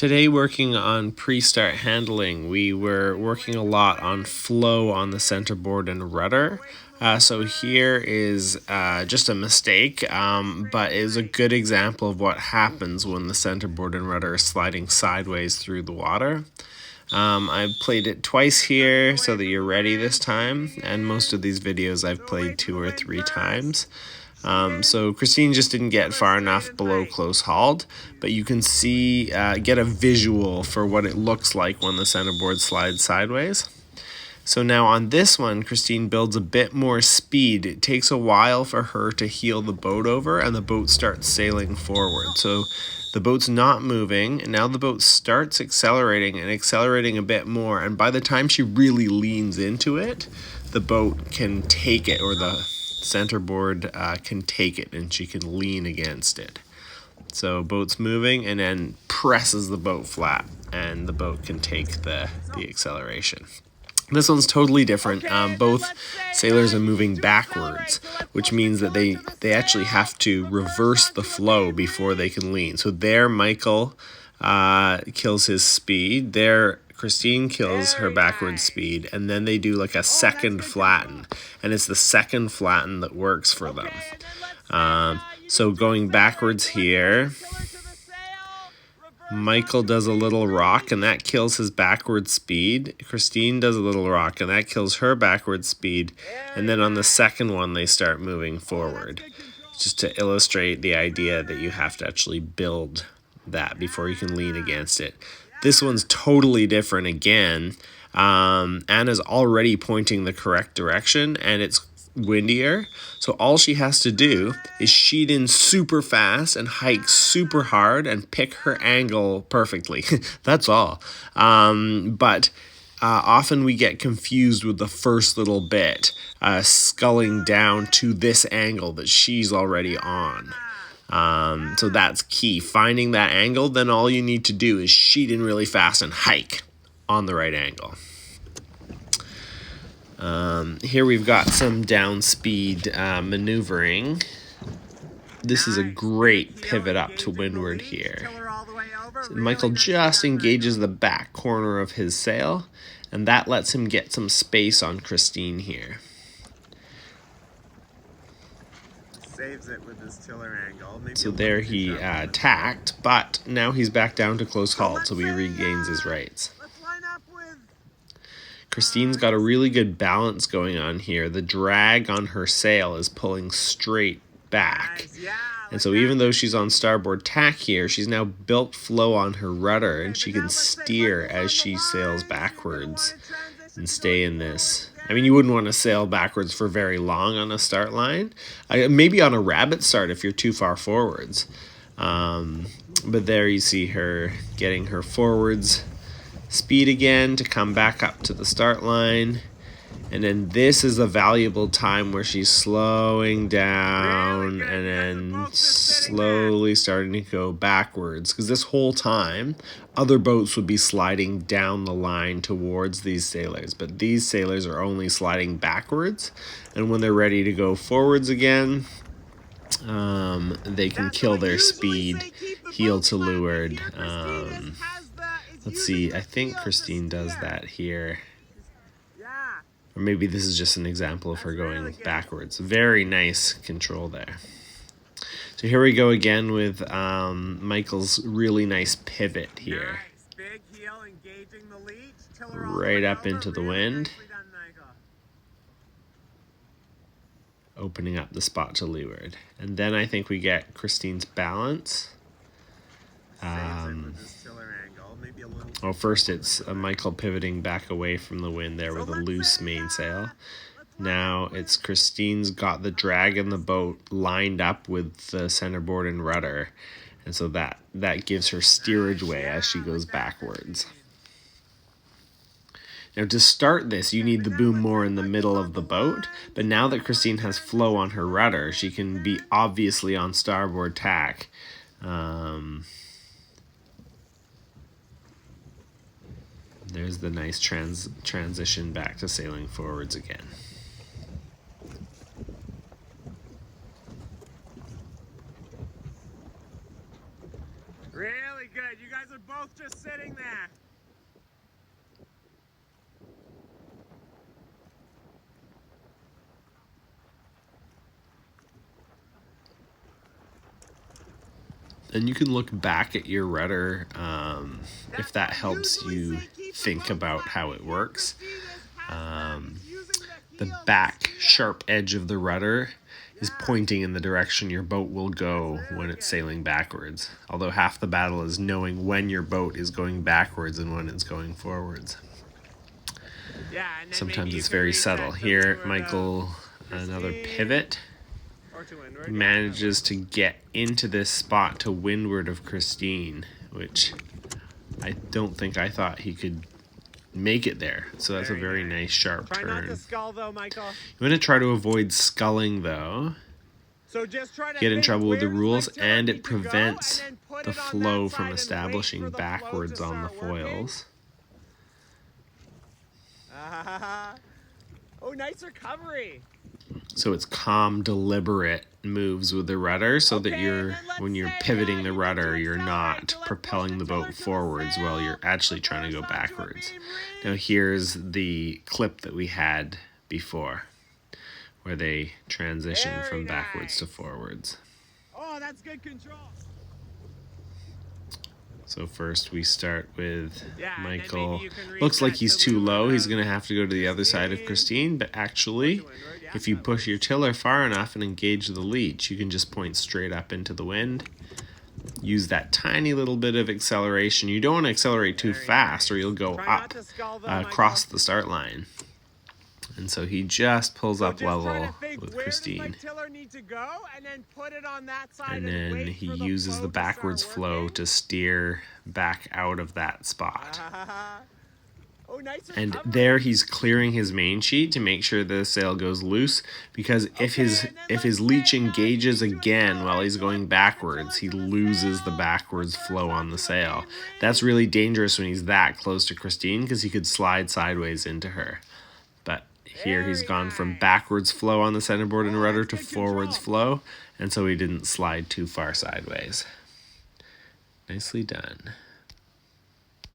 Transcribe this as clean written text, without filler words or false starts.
Today, working on pre-start handling, we were working a lot on flow on the centerboard and rudder. So here is just a mistake, but is a good example of what happens when the centerboard and rudder are sliding sideways through the water. I've played it twice here so that you're ready this time, and most of these videos I've played 2 or 3 times. So Christine just didn't get far enough below close hauled, but you can see, get a visual for what it looks like when the centerboard slides sideways. So now on this one, Christine builds a bit more speed. It takes a while for her to heel the boat over, and the boat starts sailing forward. So the boat's not moving, and now the boat starts accelerating and accelerating a bit more. And by the time she really leans into it, the boat can take it, or the centerboard can take it, and she can lean against it. So boat's moving and then presses the boat flat, and the boat can take the acceleration. This one's totally different. Both sailors are moving backwards, which means that they actually have to reverse the flow before they can lean. So there Michael kills his speed. There Christine kills her backward speed, and then they do like a second flatten, and it's the second flatten that works for them. So going backwards here, Michael does a little rock, and that kills his backward speed. Christine does a little rock, and that kills her backward speed. And then on the second one, they start moving forward, just to illustrate the idea that you have to actually build that before you can lean against it. This one's totally different again. Anna's already pointing the correct direction, and it's windier. So all she has to do is sheet in super fast and hike super hard and pick her angle perfectly. That's all. But often we get confused with the first little bit, sculling down to this angle that she's already on. So that's key. Finding that angle, then all you need to do is sheet in really fast and hike on the right angle. Here we've got some down speed maneuvering. This is a great pivot up to windward here. So Michael just engages the back corner of his sail, and that lets him get some space on Christine here. Saves it with his tiller angle. So there he tacked, but now he's back down to close hauled, so he regains his rights. Christine's got a really good balance going on here. The drag on her sail is pulling straight back. And so even though she's on starboard tack here, she's now built flow on her rudder, and she can steer as she sails backwards and stay in this. I mean, you wouldn't want to sail backwards for very long on a start line. Maybe on a rabbit start if you're too far forwards. But there you see her getting her forwards speed again to come back up to the start line. And then this is a valuable time where she's slowing down and then slowly starting to go backwards. Because this whole time, other boats would be sliding down the line towards these sailors. But these sailors are only sliding backwards. And when they're ready to go forwards again, they can kill their speed, heel to leeward. Let's see, I think Christine does that here. Or maybe this is just an example of her going backwards. Very nice control there. So here we go again with Michael's really nice pivot here. Right up into the wind. Opening up the spot to leeward. And then I think we get Christine's balance. First it's Michael pivoting back away from the wind there with a loose mainsail. Now it's Christine's got the drag in the boat lined up with the centerboard and rudder. And so that gives her steerage way as she goes backwards. Now to start this, you need the boom more in the middle of the boat. But now that Christine has flow on her rudder, she can be obviously on starboard tack. There's the nice transition back to sailing forwards again. Really good. You guys are both both just sitting there. And you can look back at your rudder if that helps you think about how it works. The back sharp edge of the rudder is pointing in the direction your boat will go when it's sailing backwards. Although half the battle is knowing when your boat is going backwards and when it's going forwards. Sometimes it's very subtle. Here, Michael, another pivot, manages to get into this spot to windward of Christine, which I don't think I thought he could make it there. So that's a very nice sharp turn. Try not to scull though, Michael. You want to try to avoid sculling though. So just try to Get in trouble with the rules, and it need to go, prevents and then put the it on flow that from side and wait establishing for the flow backwards to on the start working. foils. Oh, nice recovery. So it's calm, deliberate moves with the rudder, so that when you're pivoting the rudder, you're not propelling the boat forwards while you're actually trying to go backwards. Now here's the clip that we had before, where they transition from backwards to forwards. Oh, that's good control. So first we start with Yeah, and then Michael. maybe you can Looks like reset he's to too low. He's windward going to have to go to the other side of Christine, but actually, if you push your tiller far enough and engage the leech, you can just point straight up into the wind. Use that tiny little bit of acceleration. You don't want to accelerate too fast or you'll go up across the start line. And so he just pulls up level with Christine. And then he uses the backwards flow to steer back out of that spot. And there he's clearing his main sheet to make sure the sail goes loose, because if his leech engages again while he's going backwards, he loses the backwards flow on the sail. That's really dangerous when he's that close to Christine, because he could slide sideways into her. But here he's gone from backwards flow on the centerboard and rudder to forwards flow, and so he didn't slide too far sideways. Nicely done.